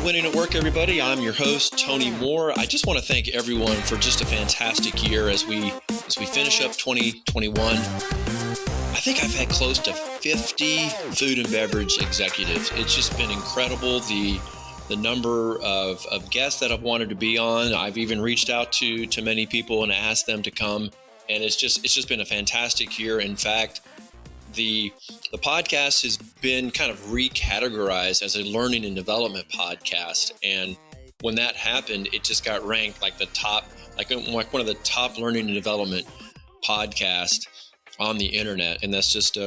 Winning at Work, everybody. I'm your host, Tony Moore. I just want to thank everyone for just a fantastic year as we finish up 2021. I think I've had close to 50 food and beverage executives. It's just been incredible. The number of guests that I've wanted to be on. I've even reached out to many people and asked them to come. And it's just been a fantastic year. In fact, the podcast has been kind of recategorized as a learning and development podcast. And when that happened, it just got ranked like one of the top learning and development podcasts on the internet. And that's just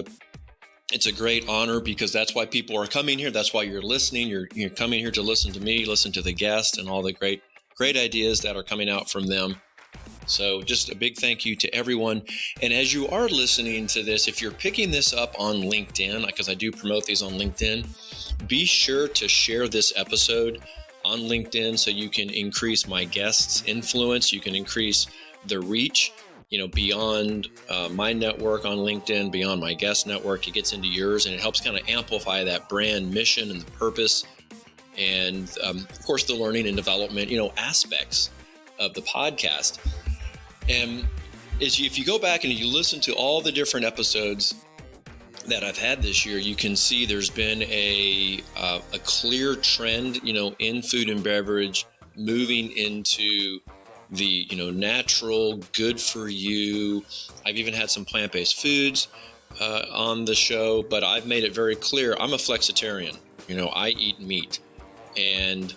it's a great honor because that's why people are coming here. That's why you're listening. You're coming here to listen to me, listen to the guest and all the great ideas that are coming out from them. So just a big thank you to everyone. And as you are listening to this, if you're picking this up on LinkedIn, because I do promote these on LinkedIn, be sure to share this episode on LinkedIn so you can increase my guests' influence. You can increase the reach, beyond my network on LinkedIn, beyond my guest network. It gets into yours and it helps kind of amplify that brand mission and the purpose. And of course, the learning and development, aspects of the podcast. And if you go back and you listen to all the different episodes that I've had this year, you can see there's been a clear trend, in food and beverage moving into the, natural, good for you. I've even had some plant-based foods on the show, but I've made it very clear I'm a flexitarian. I eat meat. And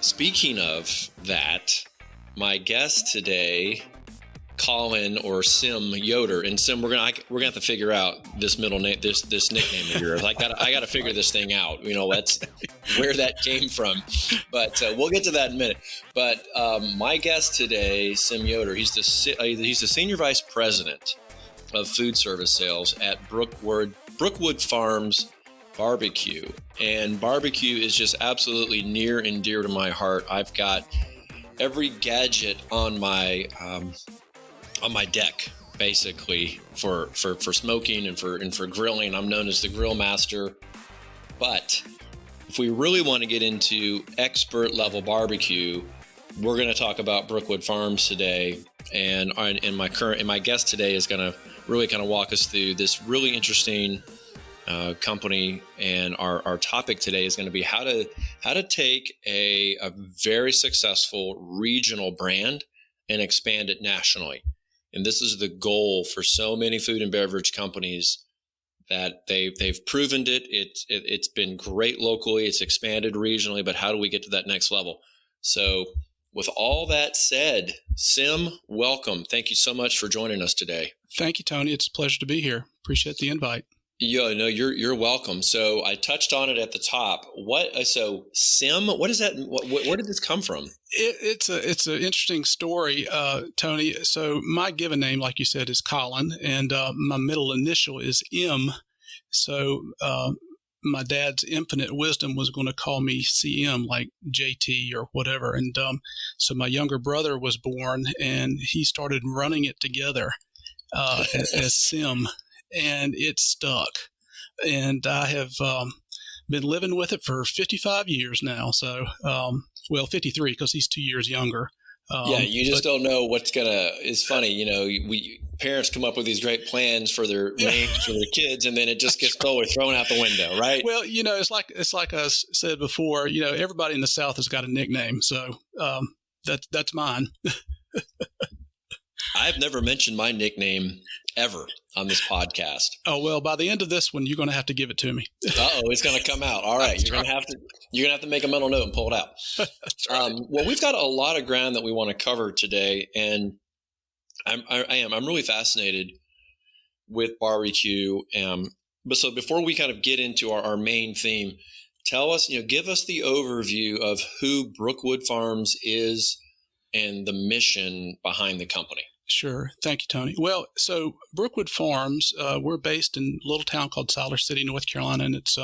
speaking of that, my guest today, Colin or Sim Yoder, and Sim, we're gonna have to figure out this middle name, this nickname of yours. I gotta figure this thing out. That's where that came from. But we'll get to that in a minute. But my guest today, Sim Yoder, he's the senior vice president of food service sales at Brookwood Farms barbecue. And barbecue is just absolutely near and dear to my heart. I've got every gadget on my deck, basically, for smoking and for grilling. I'm known as the grill master. But if we really want to get into expert level barbecue, we're going to talk about Brookwood Farms today. And my guest today is going to really kind of walk us through this really interesting company. And our topic today is going to be how to take a very successful regional brand and expand it nationally. And this is the goal for so many food and beverage companies, that they've proven it. It's been great locally. It's expanded regionally, but how do we get to that next level? So with all that said, Sim, welcome. Thank you so much for joining us today. Thank you, Tony. It's a pleasure to be here. Appreciate the invite. Yeah, no, you're welcome. So I touched on it at the top. So Sim, what is that? Where did this come from? It's an interesting story, Tony. So my given name, like you said, is Colin, and my middle initial is M. So my dad's infinite wisdom was going to call me CM, like JT or whatever. And so my younger brother was born, and he started running it together as Sim. And it stuck. And I have been living with it for 55 years now. So, 53 because he's 2 years younger. You just don't know what's it's funny, parents come up with these great plans for their names for their kids, and then it just gets totally thrown out the window, right? Well, it's like I said before, everybody in the South has got a nickname. So that's mine. I've never mentioned my nickname ever on this podcast. Oh, well, by the end of this one, you're going to have to give it to me. It's going to come out. All right. You're going to have to make a mental note and pull it out. That's right. Well, we've got a lot of ground that we want to cover today. And I'm really fascinated with barbecue. But so before we kind of get into our main theme, tell us, give us the overview of who Brookwood Farms is and the mission behind the company. Sure. Thank you, Tony. Well, so Brookwood Farms, we're based in a little town called Siler City, North Carolina, and it's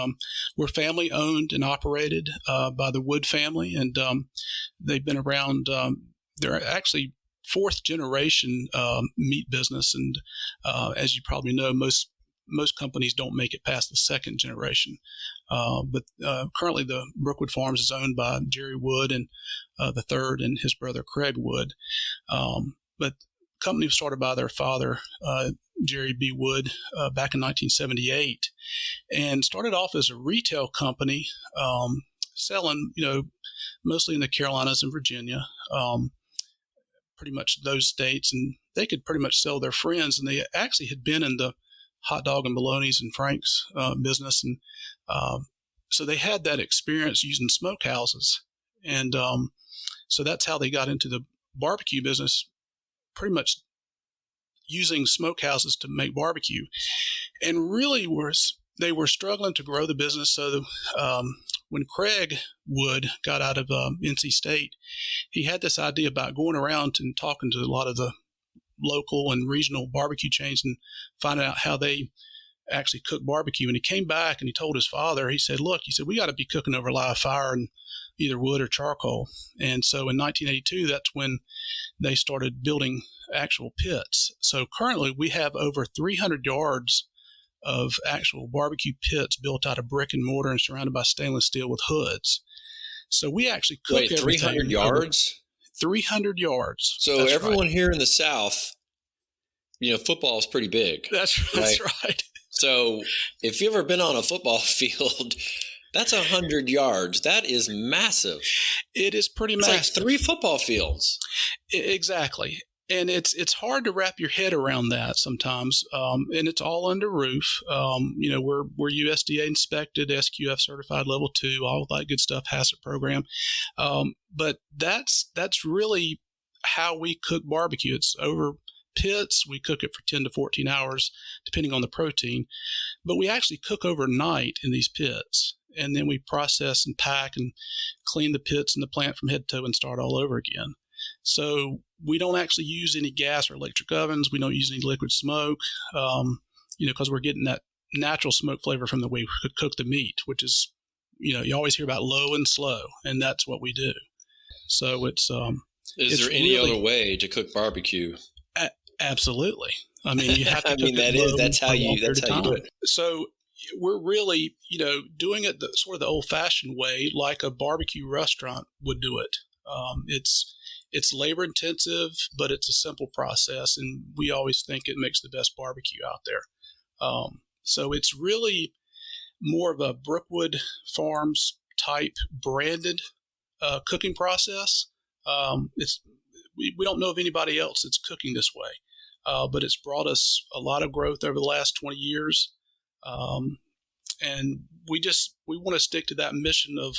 we're family owned and operated by the Wood family, and they've been around. They're actually fourth generation meat business, and as you probably know, most companies don't make it past the second generation. But currently the Brookwood Farms is owned by Jerry Wood and the third and his brother Craig Wood. But the company was started by their father, Jerry B. Wood, back in 1978, and started off as a retail company, selling, mostly in the Carolinas and Virginia, pretty much those states, and they could pretty much sell their friends. And they actually had been in the hot dog and bologna's and Frank's business, and so they had that experience using smokehouses, and so that's how they got into the barbecue business, pretty much using smokehouses to make barbecue. And really they were struggling to grow the business. So when Craig Wood got out of NC State, he had this idea about going around and talking to a lot of the local and regional barbecue chains and finding out how they actually cook barbecue. And he came back and he told his father, he said, we got to be cooking over live fire and either wood or charcoal. And so in 1982, that's when they started building actual pits. So currently we have over 300 yards of actual barbecue pits built out of brick and mortar and surrounded by stainless steel with hoods. So we actually cook. Wait, 300 yards? 300 yards. So that's everyone right. here in the South, football is pretty big. That's right. So if you've ever been on a football field, that's 100 yards. That is massive. It is pretty massive. It's like 3 football fields. Exactly. And it's hard to wrap your head around that sometimes. And it's all under roof. We're USDA inspected, SQF certified level 2, all that good stuff, HACCP program. But that's really how we cook barbecue. It's over pits. We cook it for 10 to 14 hours, depending on the protein. But we actually cook overnight in these pits. And then we process and pack and clean the pits and the plant from head to toe and start all over again. So we don't actually use any gas or electric ovens. We don't use any liquid smoke, because we're getting that natural smoke flavor from the way we cook the meat, which is, you always hear about low and slow, and that's what we do. So it's Is there any other way to cook barbecue? Absolutely. I mean, you have to cook that's how you do it. So we're really, doing it sort of the old-fashioned way, like a barbecue restaurant would do it. It's labor intensive, but it's a simple process, and we always think it makes the best barbecue out there. So it's really more of a Brookwood Farms type branded cooking process. We don't know of anybody else that's cooking this way, but it's brought us a lot of growth over the last 20 years. And we want to stick to that mission of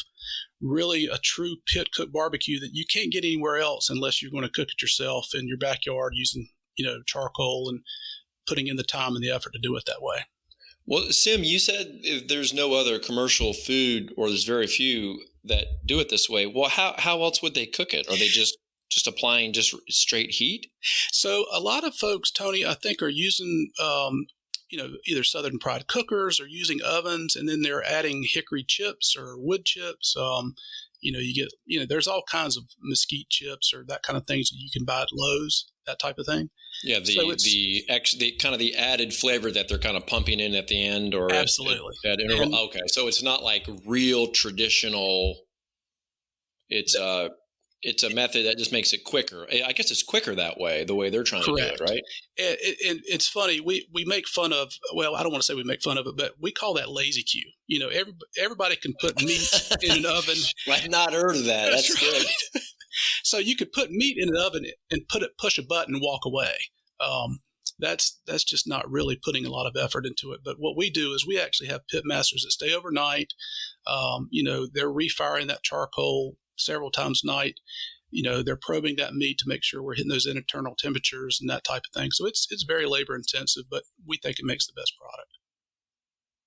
really a true pit cook barbecue that you can't get anywhere else unless you're going to cook it yourself in your backyard using, charcoal and putting in the time and the effort to do it that way. Well, Sim, you said there's no other commercial food, or there's very few that do it this way. Well, how else would they cook it? Are they just applying just straight heat? So a lot of folks, Tony, I think are using either Southern Pride cookers or using ovens, and then they're adding hickory chips or wood chips. You get, there's all kinds of mesquite chips or that kind of things that you can buy at Lowe's, that type of thing. Yeah, the kind of the added flavor that they're kind of pumping in at the end, or absolutely at interval. Okay, so it's not like real traditional. It's a method that just makes it quicker. I guess it's quicker that way, the way they're trying Correct. to do it, right? It's funny. We make fun of, well, I don't want to say we make fun of it, but we call that lazy Q. Everybody can put meat in an oven. I've not heard of that. That's right. good. So you could put meat in an oven and push a button and walk away. That's just not really putting a lot of effort into it. But what we do is we actually have pit masters that stay overnight. They're refiring that charcoal several times a night. They're probing that meat to make sure we're hitting those internal temperatures and that type of thing. So it's very labor intensive, but we think it makes the best product.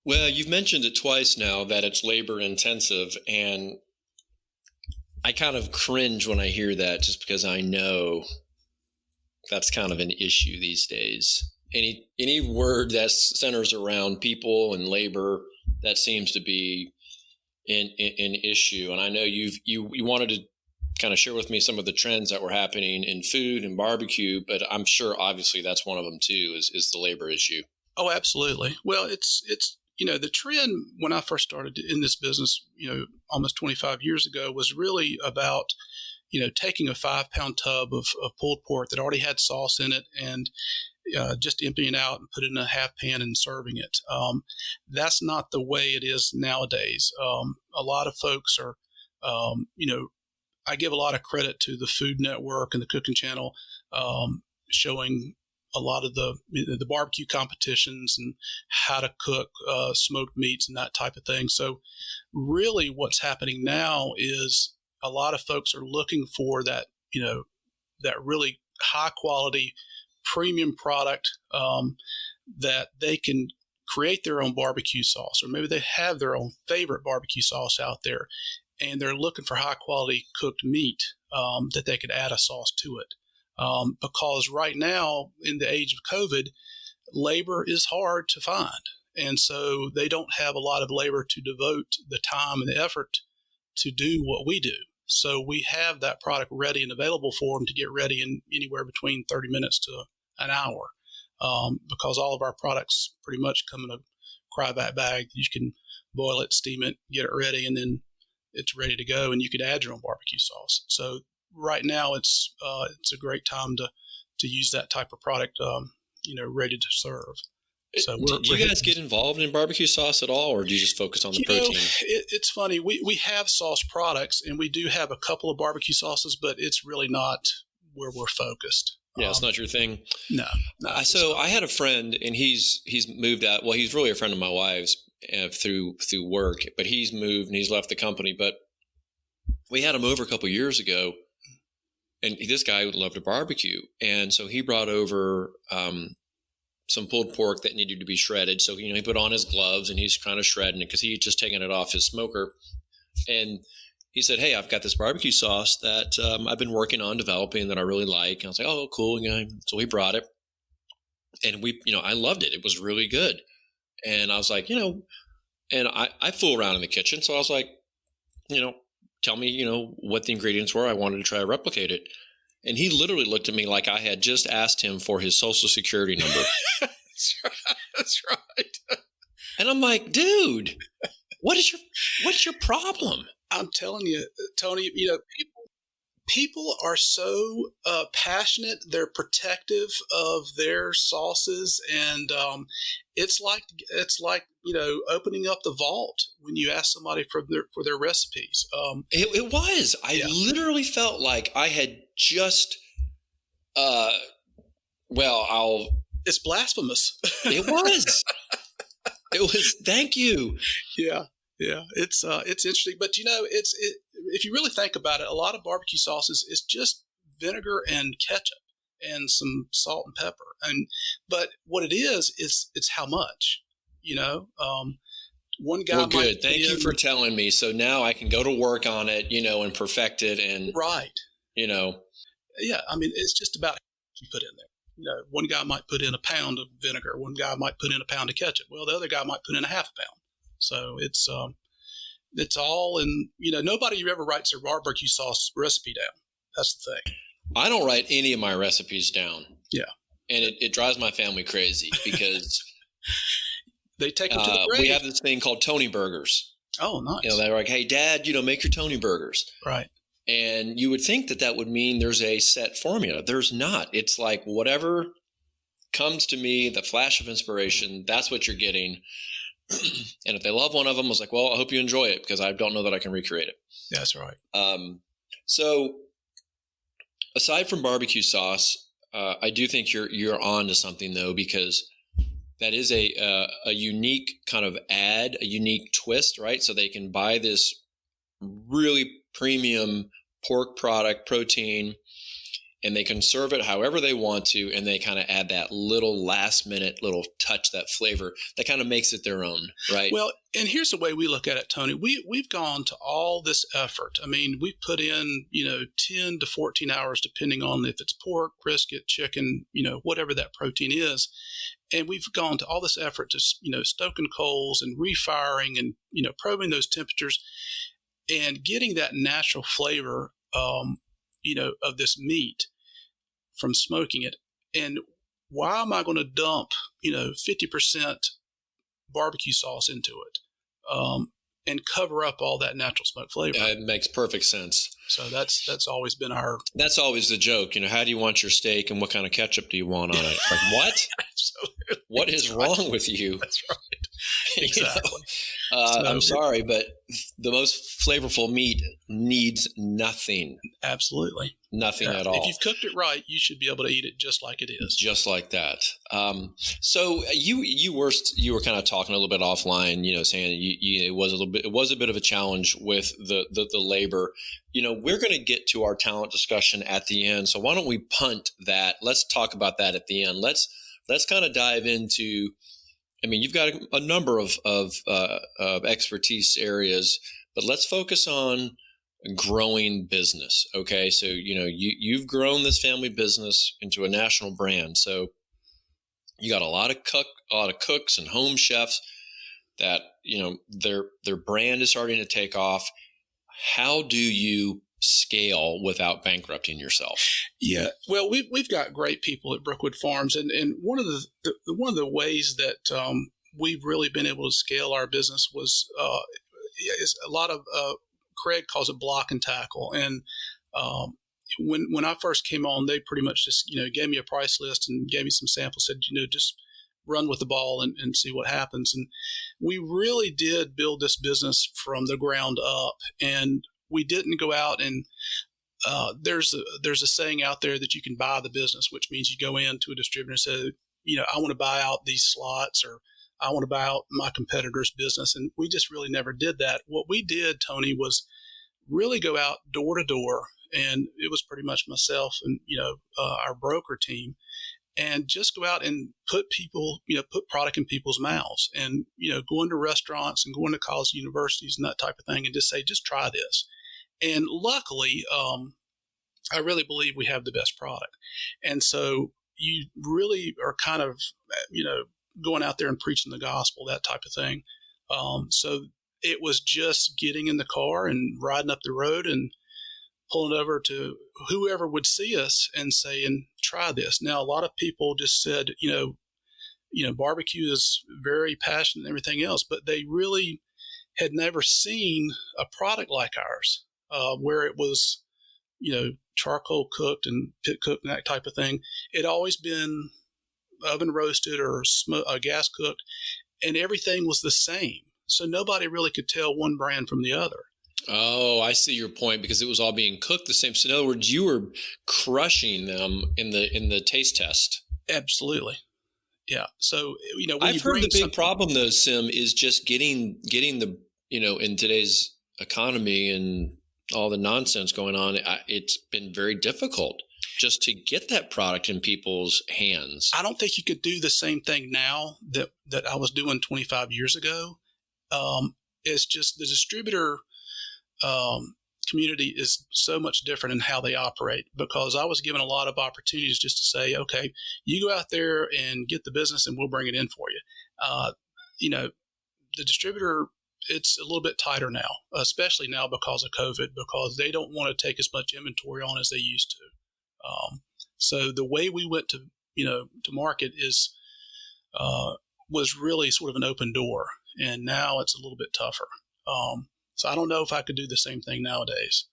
Well, you've mentioned it twice now that it's labor intensive, and I kind of cringe when I hear that, just because I know that's kind of an issue these days. Any word that centers around people and labor, that seems to be an issue. And I know you wanted to kind of share with me some of the trends that were happening in food and barbecue, but I'm sure obviously that's one of them too, is the labor issue. Oh, absolutely. Well, it's the trend when I first started in this business, almost 25 years ago, was really about, taking a 5-pound tub of pulled pork that already had sauce in it and just emptying it out and put it in a half pan and serving it. That's not the way it is nowadays. A lot of folks are, I give a lot of credit to the Food Network and the Cooking Channel, showing a lot of the barbecue competitions and how to cook smoked meats and that type of thing. So really what's happening now is a lot of folks are looking for that, that really high quality premium product that they can create their own barbecue sauce, or maybe they have their own favorite barbecue sauce out there, and they're looking for high quality cooked meat that they could add a sauce to it. Because right now, in the age of COVID, labor is hard to find. And so they don't have a lot of labor to devote the time and the effort to do what we do. So we have that product ready and available for them to get ready in anywhere between 30 minutes to an hour, because all of our products pretty much come in a cryback bag. You can boil it, steam it, get it ready, and then it's ready to go, and you could add your own barbecue sauce. So right now it's a great time to use that type of product, ready to serve. So do you guys get involved in barbecue sauce at all, or do you just focus on the protein? It's funny. We have sauce products, and we do have a couple of barbecue sauces, but it's really not where we're focused. Yeah, it's not your thing. No. So I had a friend, and he's moved out. Well, he's really a friend of my wife's through work, but he's moved and he's left the company. But we had him over a couple of years ago, and this guy would love to barbecue, and so he brought over some pulled pork that needed to be shredded. So, he put on his gloves and he's kind of shredding it because he had just taken it off his smoker. And he said, "Hey, I've got this barbecue sauce that I've been working on developing that I really like." And I was like, "Oh, cool." So we brought it, and I loved it. It was really good. And I was like, and I fool around in the kitchen. So I was like, tell me, what the ingredients were. I wanted to try to replicate it. And he literally looked at me like I had just asked him for his social security number. That's right. And I'm like, dude, what's your problem? I'm telling you, Tony, people are so passionate. They're protective of their sauces, and it's like opening up the vault when you ask somebody for their recipes. It was. I literally felt like I had just. It's blasphemous. It was. It was. Thank you. Yeah. It's interesting, but if you really think about it, a lot of barbecue sauces is just vinegar and ketchup and some salt and pepper. But what it is it's how much, one guy. Well, good. Thank you for telling me. So now I can go to work on it, and perfect it. And right. Yeah. I mean, it's just about what you put in there. One guy might put in a pound of vinegar. One guy might put in a pound of ketchup. Well, the other guy might put in a half a pound. So it's all in, nobody ever writes their barbecue sauce recipe down. That's the thing. I don't write any of my recipes down. Yeah. And it drives my family crazy because they take them to the grave. We have this thing called Tony burgers. Oh, nice. They're like, "Hey, Dad, make your Tony burgers." Right. And you would think that would mean there's a set formula. There's not. It's like whatever comes to me, the flash of inspiration, that's what you're getting. And if they love one of them, I was like, well, I hope you enjoy it because I don't know that I can recreate it. That's right. So aside from barbecue sauce, I do think you're on to something though, because that is a unique kind of a unique twist, right? So they can buy this really premium pork product, protein, and they can serve it however they want to, and they kind of add that little last-minute little touch, that flavor that kind of makes it their own, right? Well, and here's the way we look at it, Tony. We've gone to all this effort. I mean, we put in, 10 to 14 hours, depending on if it's pork, brisket, chicken, whatever that protein is. And we've gone to all this effort to, stoking coals and refiring and, probing those temperatures and getting that natural flavor of this meat from smoking it. And why am I going to dump, 50% barbecue sauce into it, and cover up all that natural smoke flavor. It makes perfect sense. So that's always been our. That's always the joke. How do you want your steak and what kind of ketchup do you want on it? It's like, what? Absolutely. What is wrong with you? That's right. Exactly. I'm sorry, but the most flavorful meat needs nothing. Absolutely. Nothing at all. If you've cooked it right, you should be able to eat it just like it is. Just like that. So you were kind of talking a little bit offline, saying it was a bit of a challenge with the labor. We're going to get to our talent discussion at the end. So why don't we punt that? Let's talk about that at the end. Let's kind of dive into. You've got a number of expertise areas, but let's focus on growing business. Okay. So, you've grown this family business into a national brand. So you got a lot of cooks and home chefs that, their brand is starting to take off. How do you scale without bankrupting yourself? Yeah, well, we've got great people at Brookwood Farms, and one of the ways that we've really been able to scale our business is a lot of Craig calls it block and tackle. And when I first came on, they pretty much just gave me a price list and gave me some samples. Said just run with the ball and see what happens. And we really did build this business from the ground up, and we didn't go out and there's a saying out there that you can buy the business, which means you go into a distributor and say, I want to buy out these slots, or I want to buy out my competitor's business. And we just really never did that. What we did, Tony, was really go out door to door, and it was pretty much myself and our broker team, and just go out and put product in people's mouths, and go into restaurants and go into college universities and that type of thing, and just say, just try this. And luckily, I really believe we have the best product. And so you really are kind of, going out there and preaching the gospel, that type of thing. So it was just getting in the car and riding up the road and pulling it over to whoever would see us and saying, try this. Now, a lot of people just said, barbecue is very passionate and everything else, but they really had never seen a product like ours. Where it was, charcoal cooked and pit cooked and that type of thing. It always been oven roasted or gas cooked, and everything was the same. So nobody really could tell one brand from the other. Oh, I see your point, because it was all being cooked the same. So in other words, you were crushing them in the taste test. Absolutely. Yeah. So, when I've heard the big problem though, Sim, is just getting the, in today's economy and all the nonsense going on, it's been very difficult just to get that product in people's hands. I don't think you could do the same thing now that I was doing 25 years ago. It's just the distributor community is so much different in how they operate, because I was given a lot of opportunities just to say, okay, you go out there and get the business and we'll bring it in for you. The distributor, it's a little bit tighter now, especially now because of COVID, because they don't want to take as much inventory on as they used to. So the way we went to market was really sort of an open door, and now it's a little bit tougher. So I don't know if I could do the same thing nowadays.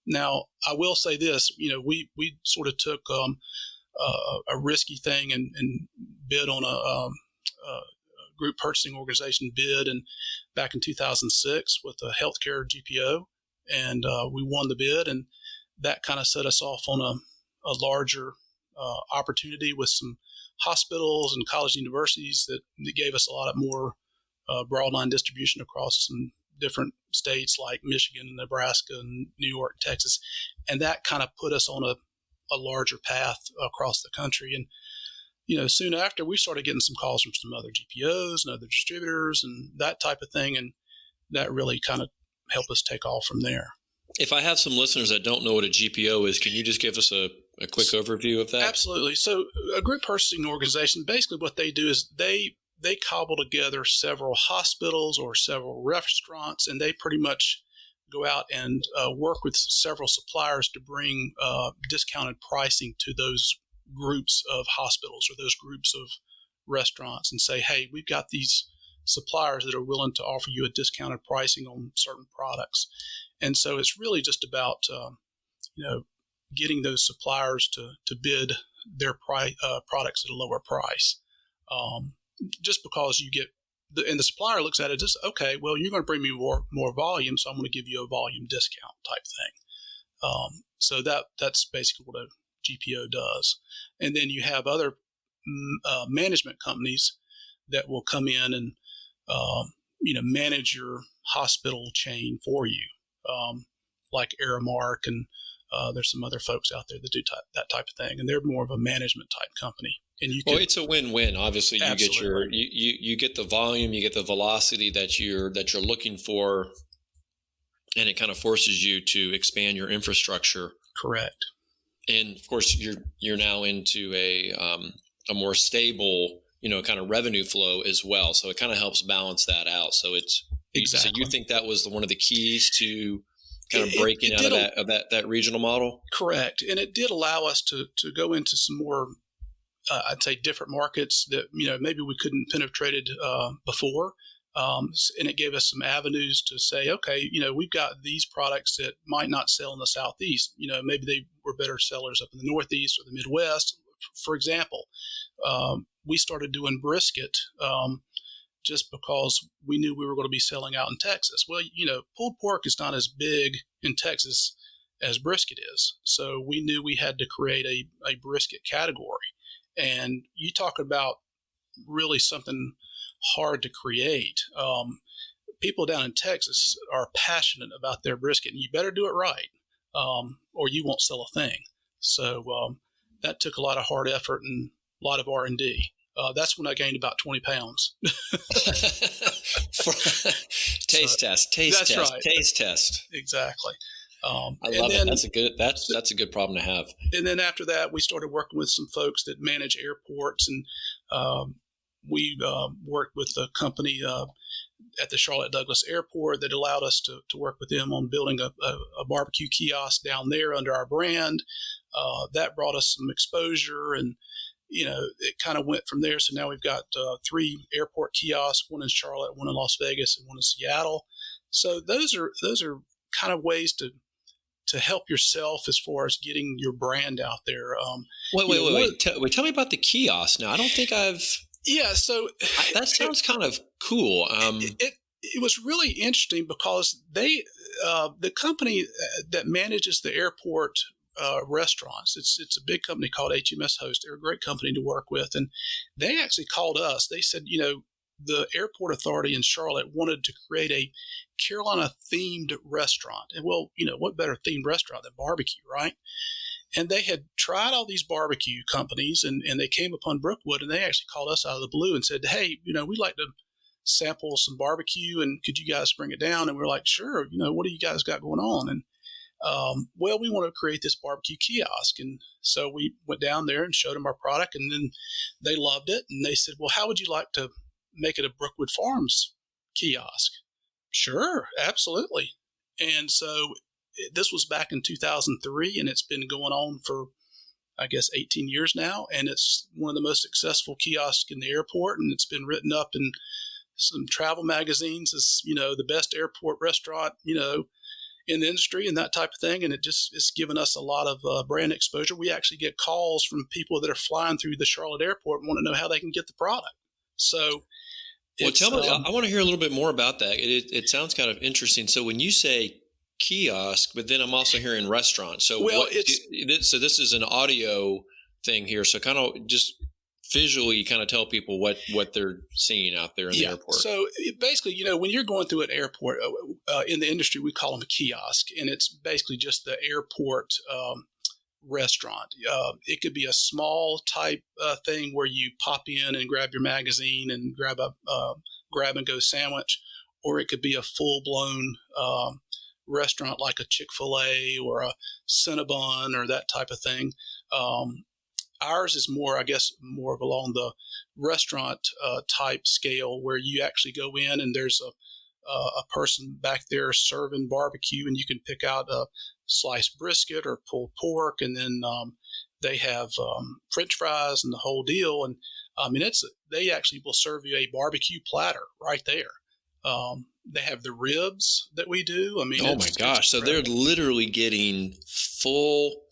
Now I will say this, we sort of took a risky thing and bid on a group purchasing organization bid, and back in 2006 with a healthcare GPO, and we won the bid, and that kind of set us off on a larger opportunity with some hospitals and college universities that gave us a lot more broadline distribution across some different states like Michigan and Nebraska and New York and Texas, and that kind of put us on a larger path across the country. And soon after, we started getting some calls from some other GPOs and other distributors and that type of thing. And that really kind of helped us take off from there. If I have some listeners that don't know what a GPO is, can you just give us a quick overview of that? Absolutely. So a group purchasing organization, basically what they do is they cobble together several hospitals or several restaurants, and they pretty much go out and work with several suppliers to bring discounted pricing to those groups of hospitals or those groups of restaurants, and say, hey, we've got these suppliers that are willing to offer you a discounted pricing on certain products. And so it's really just about, getting those suppliers to bid their products at a lower price. Just because you get, and the supplier looks at it as, okay, well, you're going to bring me more volume, so I'm going to give you a volume discount type thing. So that's basically what a GPO does. And then you have other management companies that will come in and manage your hospital chain for you, like Aramark, and there's some other folks out there that do that type of thing, and they're more of a management type company. And it's a win-win. Obviously, you absolutely. get you get the volume, you get the velocity that you're looking for, and it kind of forces you to expand your infrastructure. Correct. And of course, you're now into a more stable, kind of revenue flow as well. So it kind of helps balance that out. So exactly. So you think that was one of the keys to kind of breaking out of that regional model? Correct. And it did allow us to go into some more, I'd say, different markets that, maybe we couldn't penetrated before. And it gave us some avenues to say, okay, we've got these products that might not sell in the Southeast. Maybe they were better sellers up in the Northeast or the Midwest. For example, we started doing brisket just because we knew we were going to be selling out in Texas. Well, pulled pork is not as big in Texas as brisket is. So we knew we had to create a brisket category. And you talk about really something hard to create. People down in Texas are passionate about their brisket, and you better do it right, or you won't sell a thing. So that took a lot of hard effort and a lot of R&D. That's when I gained about 20 pounds. Taste test. Right. Taste test. Exactly. I love it. That's a good problem to have. And then after that, we started working with some folks that manage airports, and we worked with a company at the Charlotte Douglas Airport that allowed us to work with them on building a barbecue kiosk down there under our brand. That brought us some exposure, and it kind of went from there. So now we've got 3 airport kiosks, one in Charlotte, one in Las Vegas, and one in Seattle. So those are kind of ways to help yourself as far as getting your brand out there. Wait. Tell me about the kiosk now. I don't think I've... Yeah, so... that sounds kind of cool. It was really interesting because the company that manages the airport restaurants, it's a big company called HMS Host. They're a great company to work with. And they actually called us. They said, the airport authority in Charlotte wanted to create a Carolina-themed restaurant. And well, what better themed restaurant than barbecue, right? And they had tried all these barbecue companies, and they came upon Brookwood, and they actually called us out of the blue and said, hey, we'd like to sample some barbecue, and could you guys bring it down? And we're like, sure, what do you guys got going on? And well, we want to create this barbecue kiosk. And so we went down there and showed them our product, and then they loved it. And they said, well, how would you like to make it a Brookwood Farms kiosk? Sure, absolutely. And so this was back in 2003, and it's been going on for, I guess, 18 years now. And it's one of the most successful kiosks in the airport. And it's been written up in some travel magazines as, the best airport restaurant, in the industry and that type of thing. And it's given us a lot of brand exposure. We actually get calls from people that are flying through the Charlotte airport and want to know how they can get the product. So, well, tell me, I want to hear a little bit more about that. It sounds kind of interesting. So when you say kiosk, but then I'm also hearing restaurant. So so this is an audio thing here. So kind of just visually kind of tell people what they're seeing out there in the airport. So basically, when you're going through an airport, in the industry, we call them a kiosk, and it's basically just the airport restaurant. It could be a small type thing where you pop in and grab your magazine and grab a grab and go sandwich, or it could be a full blown restaurant like a Chick-fil-A or a Cinnabon or that type of thing. Ours is more of along the restaurant type scale, where you actually go in and there's a person back there serving barbecue, and you can pick out a sliced brisket or pulled pork, and then They have French fries and the whole deal. And I mean, they actually will serve you a barbecue platter right there. They have the ribs that we do. I mean, oh my gosh. So they're literally getting full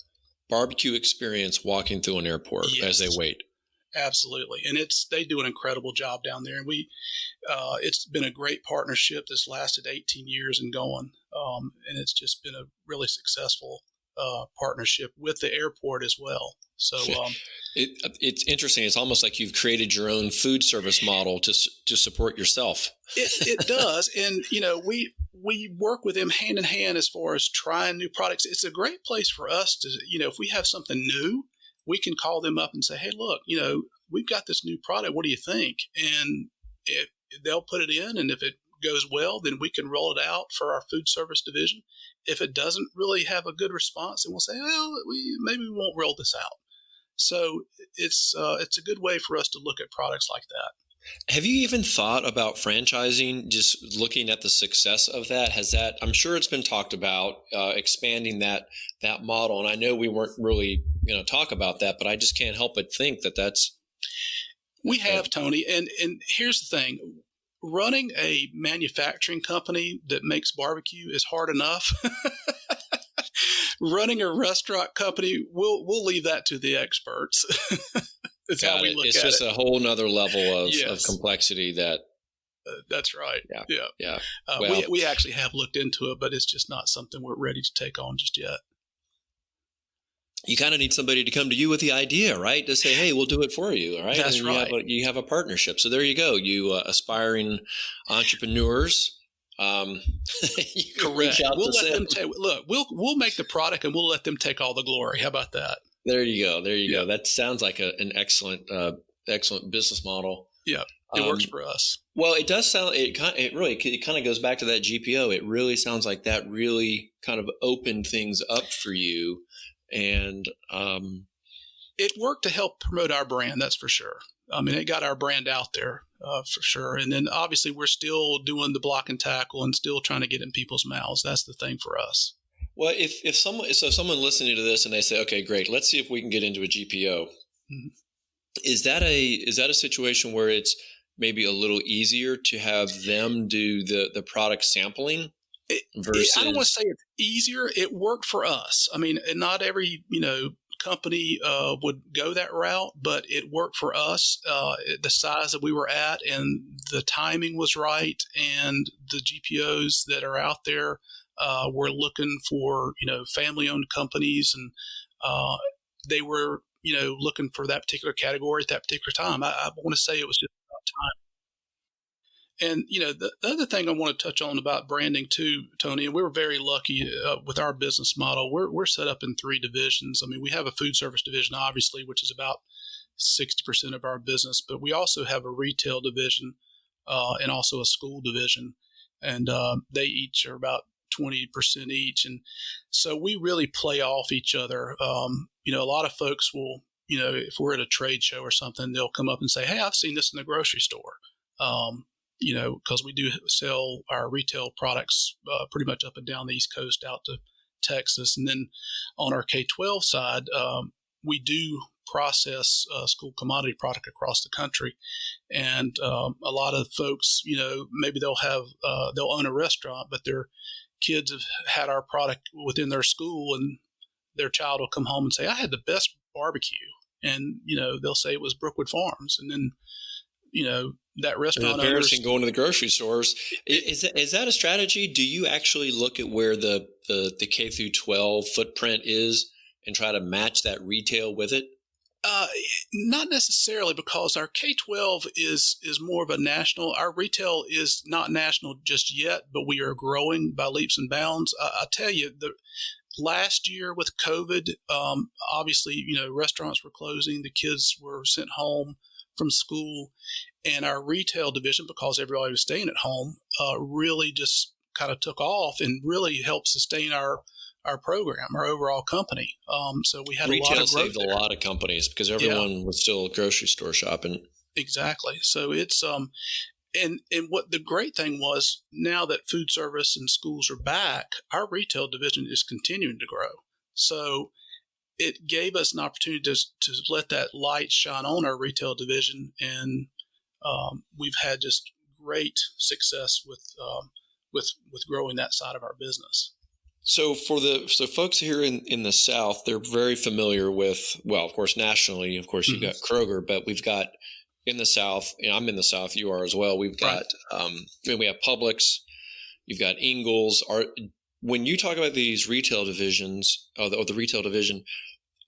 barbecue experience walking through an airport as they wait. Absolutely. And they do an incredible job down there. And it's been a great partnership that's lasted 18 years and going. And it's just been a really successful partnership with the airport as well. So it's interesting. It's almost like you've created your own food service model to support yourself. It does. And, we work with them hand in hand as far as trying new products. It's a great place for us to, if we have something new, we can call them up and say, hey, look, we've got this new product. What do you think? And they'll put it in. And if it goes well, then we can roll it out for our food service division. If it doesn't really have a good response, then we'll say, well, maybe we won't roll this out. So it's a good way for us to look at products like that. Have you even thought about franchising, just looking at the success of that? I'm sure it's been talked about, expanding that model. And I know we weren't really going to talk about that, but I just can't help but think that's. We have, Tony. And here's the thing. Running a manufacturing company that makes barbecue is hard enough. Running a restaurant company, we'll leave that to the experts. It's how we look at it. It's just a whole nother level of complexity that. That's right. Yeah. We actually have looked into it, but it's just not something we're ready to take on just yet. You kind of need somebody to come to you with the idea, right? To say, hey, we'll do it for you. All right. That's right. You have a partnership. So there you go. You aspiring entrepreneurs. You can reach out we'll to let them. Look, we'll make the product and we'll let them take all the glory. How about that? There you go. That sounds like an excellent business model. Yeah, it works for us. Well, it does sound. It kind of goes back to that GPO. It really sounds like that really kind of opened things up for you, and it worked to help promote our brand. That's for sure. I mean, it got our brand out there for sure. And then obviously we're still doing the block and tackle and still trying to get in people's mouths. That's the thing for us. Well, if someone listening to this and they say, okay, great, let's see if we can get into a GPO. Mm-hmm. Is that a situation where it's maybe a little easier to have them do the product sampling versus? I don't want to say it's easier. It worked for us. I mean, not every, company would go that route, but it worked for us. The size that we were at and the timing was right, and the GPOs that are out there were looking for family-owned companies, and they were looking for that particular category at that particular time. I want to say it was just about time. And, the other thing I want to touch on about branding too, Tony, and we were very lucky with our business model. We're set up in 3 divisions. I mean, we have a food service division, obviously, which is about 60% of our business, but we also have a retail division and also a school division. And they each are about 20% each. And so we really play off each other. A lot of folks will, if we're at a trade show or something, they'll come up and say, hey, I've seen this in the grocery store. Because we do sell our retail products pretty much up and down the East Coast out to Texas. And then on our K-12 side, we do process school commodity product across the country. And a lot of folks, maybe they'll own a restaurant, but their kids have had our product within their school, and their child will come home and say, I had the best barbecue. And, they'll say it was Brookwood Farms. And then, that restaurant. It's embarrassing going to the grocery stores. Is that a strategy? Do you actually look at where the K through 12 footprint is and try to match that retail with it? Not necessarily, because our K-12 is more of a national. Our retail is not national just yet, but we are growing by leaps and bounds. I tell you, the last year with COVID, obviously, restaurants were closing, the kids were sent home from school, and our retail division, because everybody was staying at home, really just kind of took off and really helped sustain our program, our overall company. So we had retail a lot of growth saved there. A lot of companies because everyone was still grocery store shopping. Exactly. So it's and what the great thing was, now that food service and schools are back, our retail division is continuing to grow. So it gave us an opportunity to let that light shine on our retail division, and we've had just great success with growing that side of our business. So folks here in the South, they're very familiar with, well, of course, nationally, of course, you've got Kroger, but we've got in the South, I'm in the South, you are as well. We've got, we have Publix, you've got Ingles. When you talk about these retail divisions, or the retail division,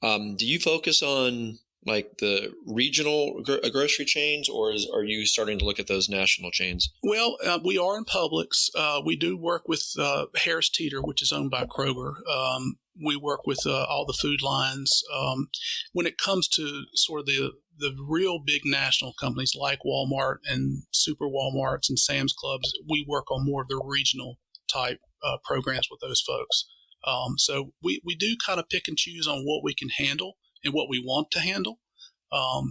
do you focus on like the regional grocery chains, or are you starting to look at those national chains? Well, we are in Publix. We do work with Harris Teeter, which is owned by Kroger. We work with all the food lines. When it comes to sort of the real big national companies like Walmart and Super Walmarts and Sam's Clubs, we work on more of the regional type programs with those folks. So we do kind of pick and choose on what we can handle and what we want to handle.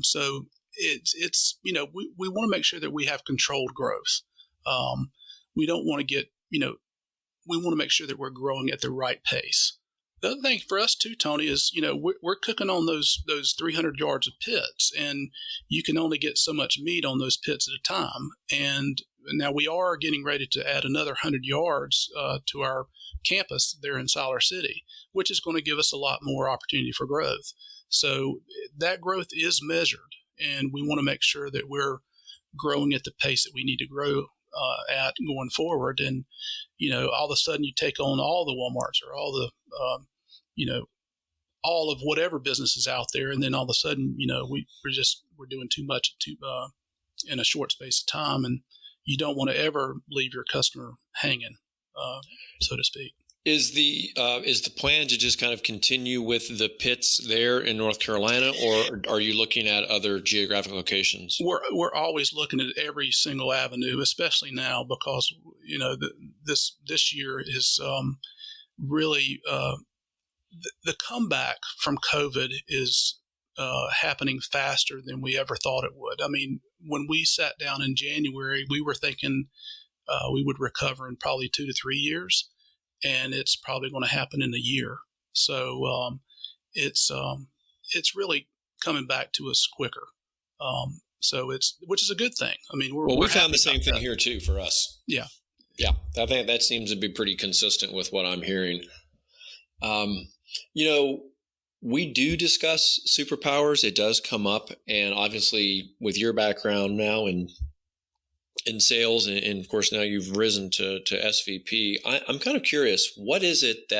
So it's we want to make sure that we have controlled growth. We don't want to get, we want to make sure that we're growing at the right pace. The other thing for us too, Tony, is, we're cooking on those 300 yards of pits, and you can only get so much meat on those pits at a time. And now we are getting ready to add another 100 yards to our campus there in Siler City, which is going to give us a lot more opportunity for growth. So that growth is measured, and we want to make sure that we're growing at the pace that we need to grow at going forward. And, all of a sudden you take on all the Walmarts or all the, all of whatever business is out there. And then all of a sudden, we're doing too much in a short space of time. And you don't want to ever leave your customer hanging, so to speak. Is the plan to just kind of continue with the pits there in North Carolina, or are you looking at other geographic locations? We're always looking at every single avenue, especially now because this year is really the comeback from COVID is happening faster than we ever thought it would. I mean, when we sat down in January, we were thinking we would recover in probably 2 to 3 years. And it's probably going to happen in a year. So it's really coming back to us quicker. Which is a good thing. I mean, we found the same thing here too for us. Yeah. I think that seems to be pretty consistent with what I'm hearing. We do discuss superpowers. It does come up, and obviously with your background now in sales, and of course now you've risen to SVP, I'm kind of curious, what is it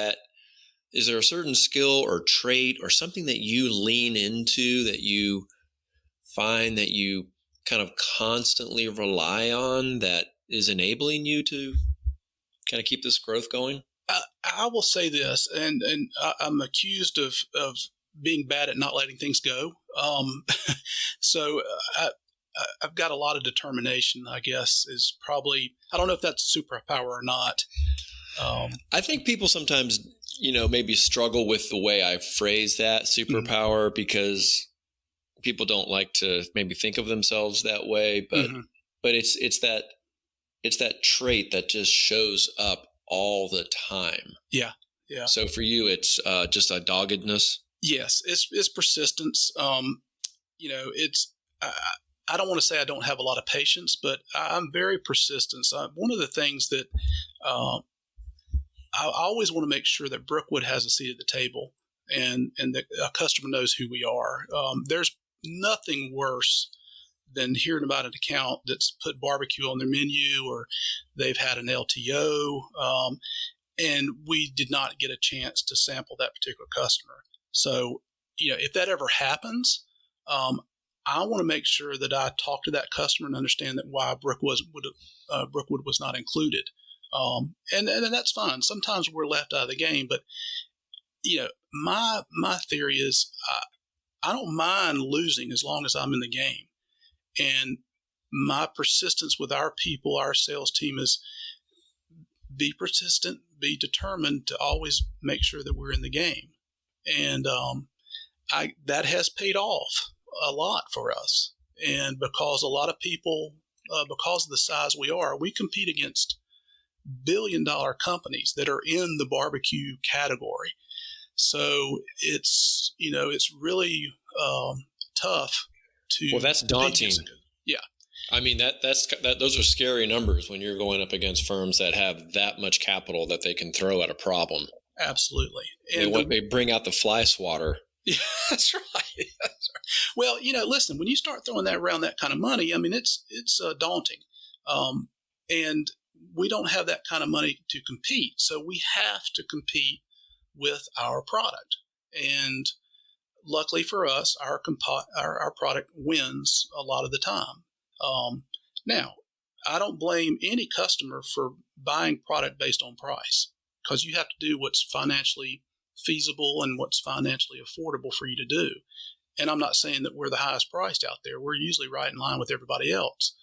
is there a certain skill or trait or something that you lean into that you find that you kind of constantly rely on that is enabling you to kind of keep this growth going? I will say this, and I'm accused of being bad at not letting things go. So I've got a lot of determination, I guess, is probably, I don't know if that's a superpower or not. I think people sometimes, maybe struggle with the way I phrase that superpower because people don't like to maybe think of themselves that way. But it's that trait that just shows up all the time. Yeah. So for you, it's just a doggedness. Yes, it's persistence. I don't want to say I don't have a lot of patience, but I'm very persistent. So one of the things that I always want to make sure that Brookwood has a seat at the table, and that a customer knows who we are. There's nothing worse than hearing about an account that's put barbecue on their menu, or they've had an LTO, and we did not get a chance to sample that particular customer. So, if that ever happens, I want to make sure that I talk to that customer and understand that why Brookwood was not included. And that's fine. Sometimes we're left out of the game, but my theory is I don't mind losing as long as I'm in the game. And my persistence with our people, our sales team, is be persistent, be determined to always make sure that we're in the game. And that has paid off a lot for us. And because a lot of people, because of the size we compete against billion-dollar companies that are in the barbecue category. So it's really tough to. Well, that's daunting. Yeah. I mean, those are scary numbers when you're going up against firms that have that much capital that they can throw at a problem. Absolutely. And they bring out the fly swatter. Yeah, that's right. Well, listen, when you start throwing that around that kind of money, I mean, it's daunting. And we don't have that kind of money to compete. So we have to compete with our product. And luckily for us, our product wins a lot of the time. Now, I don't blame any customer for buying product based on price, because you have to do what's financially feasible and what's financially affordable for you to do. And I'm not saying that we're the highest priced out there. We're usually right in line with everybody else.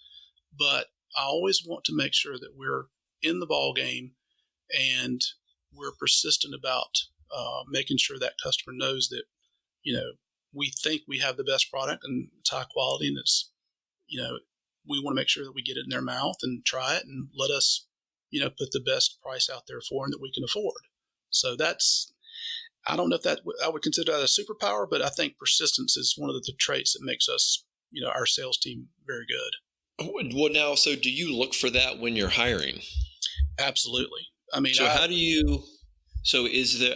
But I always want to make sure that we're in the ball game and we're persistent about making sure that customer knows that, we think we have the best product and it's high quality, and it's, we want to make sure that we get it in their mouth and try it and let us, put the best price out there for them that we can afford. So I don't know if I would consider that a superpower, but I think persistence is one of the traits that makes us, our sales team very good. Well, now, so do you look for that when you're hiring? Absolutely. I mean, is there,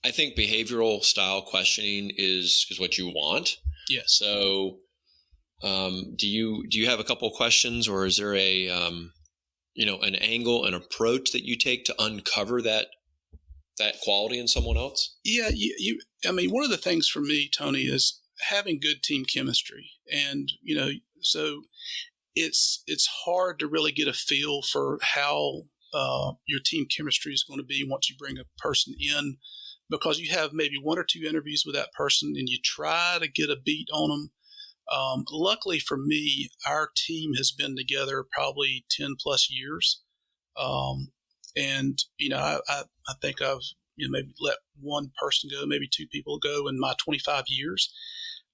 I think behavioral style questioning is what you want. Yes. So, do you have a couple of questions, or is there an angle, an approach that you take to uncover that quality in someone else? Yeah. One of the things for me, Tony, is having good team chemistry. And, so it's hard to really get a feel for how your team chemistry is going to be once you bring a person in, because you have maybe one or two interviews with that person and you try to get a beat on them. Luckily for me, our team has been together probably 10 plus years. And, I think I've maybe let one person go, maybe two people go in my 25 years.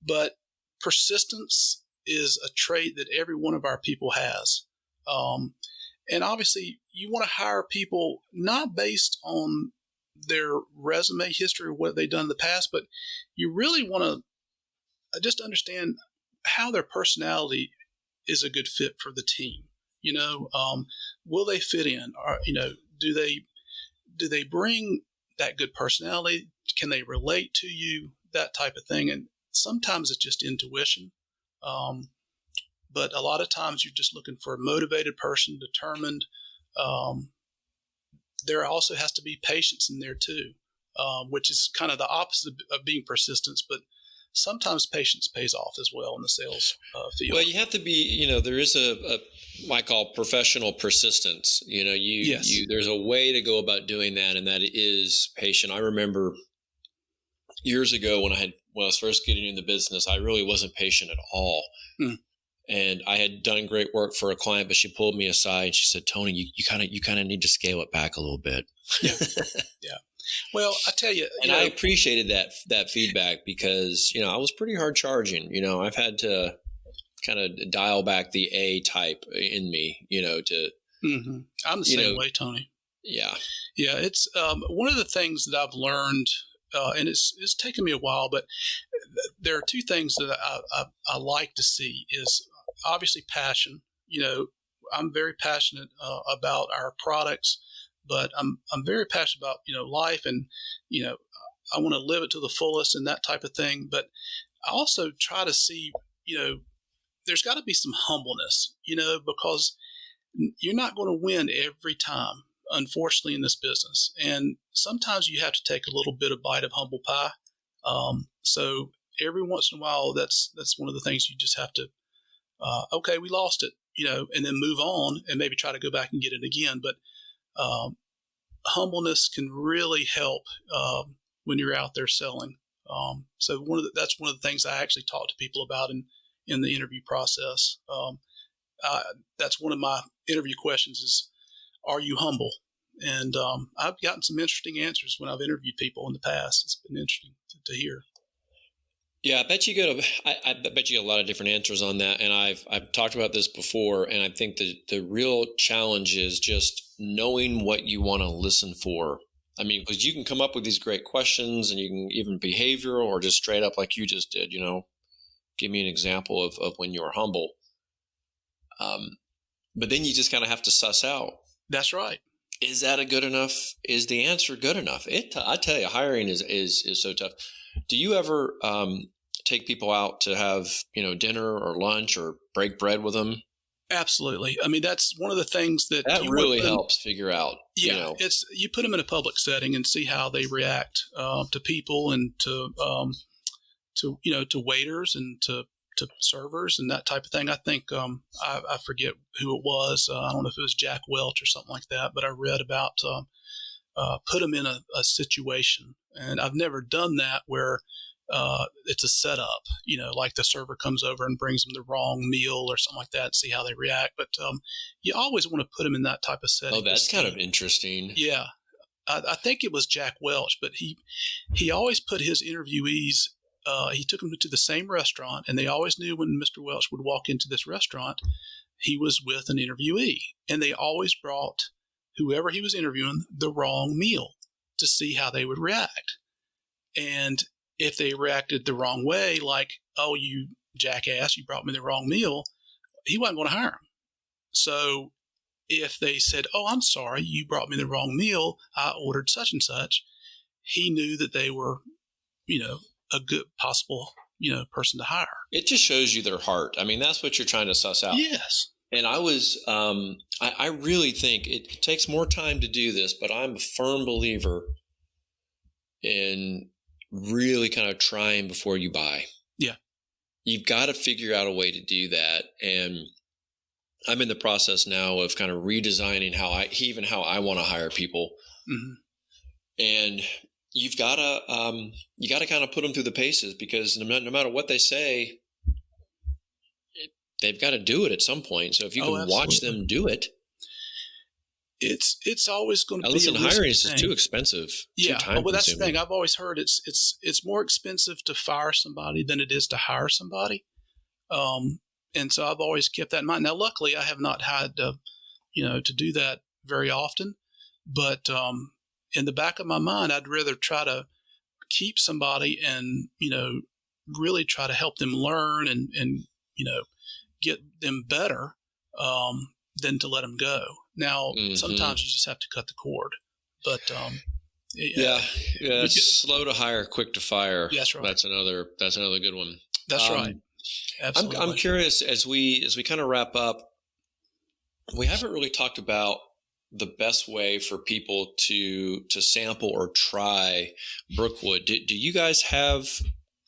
But persistence is a trait that every one of our people has. And obviously, you want to hire people not based on their resume history or what they've done in the past, but you really want to just understand how their personality is a good fit for the team. Will they fit in? Or, do they bring that good personality? Can they relate to you? That type of thing. And sometimes it's just intuition. But a lot of times you're just looking for a motivated person, determined. There also has to be patience in there too, which is kind of the opposite of being persistent, but sometimes patience pays off as well in the sales field. Well, you have to be, there is a I call professional persistence. Yes. There's a way to go about doing that, and that is patient. I remember years ago when I was first getting in the business, I really wasn't patient at all. And I had done great work for a client, but she pulled me aside and she said, "Tony, you kind of need to scale it back a little bit." Yeah. Yeah. Well, I tell you, I appreciated that feedback because, I was pretty hard charging. I've had to kind of dial back the A type in me, Mm-hmm. I'm the same way, Tony. Yeah. Yeah. It's one of the things that I've learned, and it's taken me a while, but there are two things that I like to see is obviously passion. I'm very passionate about our products, but I'm very passionate about, life, and, I want to live it to the fullest and that type of thing. But I also try to see, there's got to be some humbleness, because you're not going to win every time, unfortunately, in this business. And sometimes you have to take a little bit of bite of humble pie. So every once in a while, that's one of the things you just have to, okay, we lost it, and then move on and maybe try to go back and get it again. But humbleness can really help when you're out there selling. So that's one of the things I actually talk to people about in the interview process. That's one of my interview questions is, are you humble? And I've gotten some interesting answers when I've interviewed people in the past. It's been interesting to hear. Yeah, I bet you I bet you get a lot of different answers on that. And I've talked about this before, and I think the real challenge is just knowing what you want to listen for I mean, because you can come up with these great questions, and you can even behavioral or just straight up like you just did, give me an example of when you were humble. But then you just kind of have to suss out. That's right. Is that good enough? Is the answer good enough? I tell you, hiring is so tough. Do you ever take people out to have, dinner or lunch or break bread with them? Absolutely. I mean, that's one of the things that really helps figure out. Yeah, it's you put them in a public setting and see how they react to people and to waiters and to servers and that type of thing. I think I forget who it was. I don't know if it was Jack Welch or something like that, but I read about put them in a situation, and I've never done that where it's a setup, like the server comes over and brings them the wrong meal or something like that and see how they react. But you always want to put them in that type of setting. Oh, that's kind of interesting. Yeah. I think it was Jack Welch, but he always put his interviewees, he took them to the same restaurant, and they always knew when Mr. Welch would walk into this restaurant, he was with an interviewee. And they always brought whoever he was interviewing the wrong meal to see how they would react. And if they reacted the wrong way, like, oh, you jackass, you brought me the wrong meal, he wasn't going to hire him. So if they said, oh, I'm sorry, you brought me the wrong meal, I ordered such and such, he knew that they were, a good possible, person to hire. It just shows you their heart. I mean, that's what you're trying to suss out. Yes. And I was, I really think it takes more time to do this, but I'm a firm believer in really kind of trying before you buy. Yeah. You've got to figure out a way to do that. And I'm in the process now of kind of redesigning how I want to hire people. Mm-hmm. And you've got to kind of put them through the paces, because no matter what they say, they've got to do it at some point. So if you can watch them do it, it's always going to be. Listen, hiring is too expensive. Yeah, well, that's the thing. I've always heard it's more expensive to fire somebody than it is to hire somebody. And so I've always kept that in mind. Now, luckily, I have not had to do that very often. But in the back of my mind, I'd rather try to keep somebody and really try to help them learn and get them better than to let them go. Now, sometimes you just have to cut the cord, but it's slow to hire, quick to fire. That's right. That's another good one. That's right. Absolutely. I'm curious, as we kind of wrap up, we haven't really talked about the best way for people to sample or try Brookwood. Do you guys have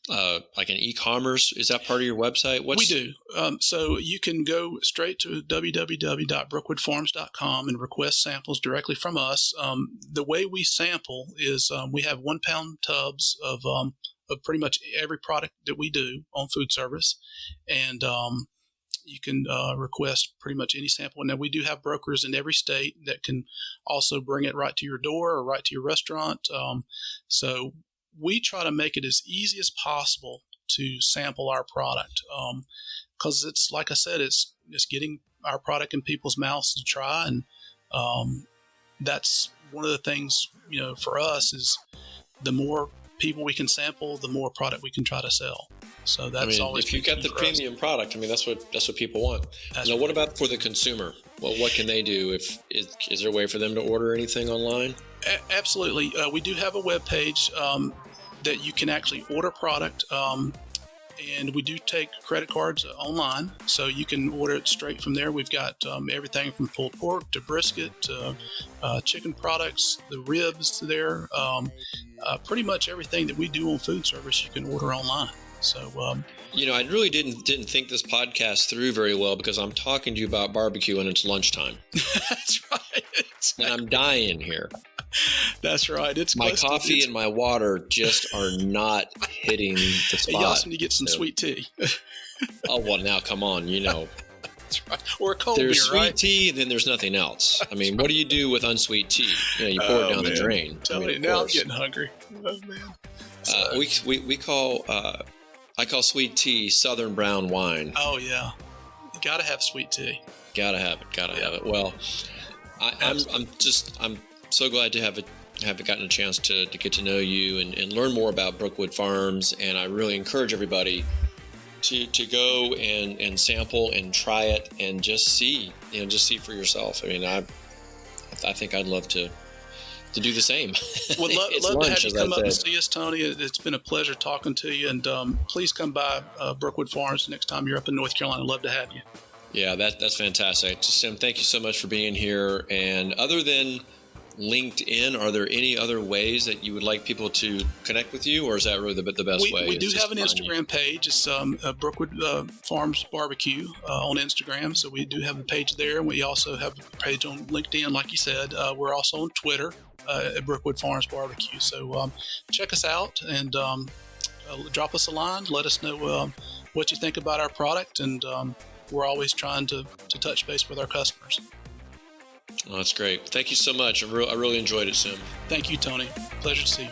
like an e-commerce? Is that part of your website? We do. So you can go straight to www.brookwoodfarms.com and request samples directly from us. The way we sample is we have 1 pound tubs of pretty much every product that we do on food service. And you can request pretty much any sample. Now, we do have brokers in every state that can also bring it right to your door or right to your restaurant. So we try to make it as easy as possible to sample our product, because it's, like I said, it's getting our product in people's mouths to try, and that's one of the things for us is the more people we can sample, the more product we can try to sell. So that's always. If you've got the premium product, that's what people want. Now, what about for the consumer? Well, what can they do? Is there a way for them to order anything online? Absolutely. We do have a web page that you can actually order product, and we do take credit cards online, so you can order it straight from there. We've got everything from pulled pork to brisket to chicken products, the ribs there. Pretty much everything that we do on food service, you can order online. So, I really didn't think this podcast through very well, because I'm talking to you about barbecue and it's lunchtime. That's right. And I'm dying here. That's right. It's my coffee and my water just are not hitting the spot. You also need to get some sweet tea. Oh, well, now come on, That's right. Or a cold there's beer, sweet tea, and then there's nothing else. What do you do with unsweet tea? You pour it down the drain. Now I'm getting hungry. Oh, man. We call I call sweet tea Southern brown wine. Oh, yeah. You got to have sweet tea. Gotta have it. Well, I'm so glad to have haven't gotten a chance to get to know you and learn more about Brookwood Farms. And I really encourage everybody to go and sample and try it and just see for yourself. I mean, I think I'd love to do the same. Would love to have you come up and see us, Tony. It's been a pleasure talking to you, and please come by Brookwood Farms next time you're up in North Carolina. I'd love to have you. Yeah, that's fantastic. Sim, thank you so much for being here. And other than LinkedIn, are there any other ways that you would like people to connect with you, or is that really the best way? We do have an Instagram page. It's Brookwood Farms Barbecue on Instagram. So we do have a page there, and we also have a page on LinkedIn, like you said. We're also on Twitter at Brookwood Farms Barbecue. So check us out and drop us a line. Let us know what you think about our product, and we're always trying to touch base with our customers. Well, that's great. Thank you so much. I really enjoyed it, Sim. Thank you, Tony. Pleasure to see you.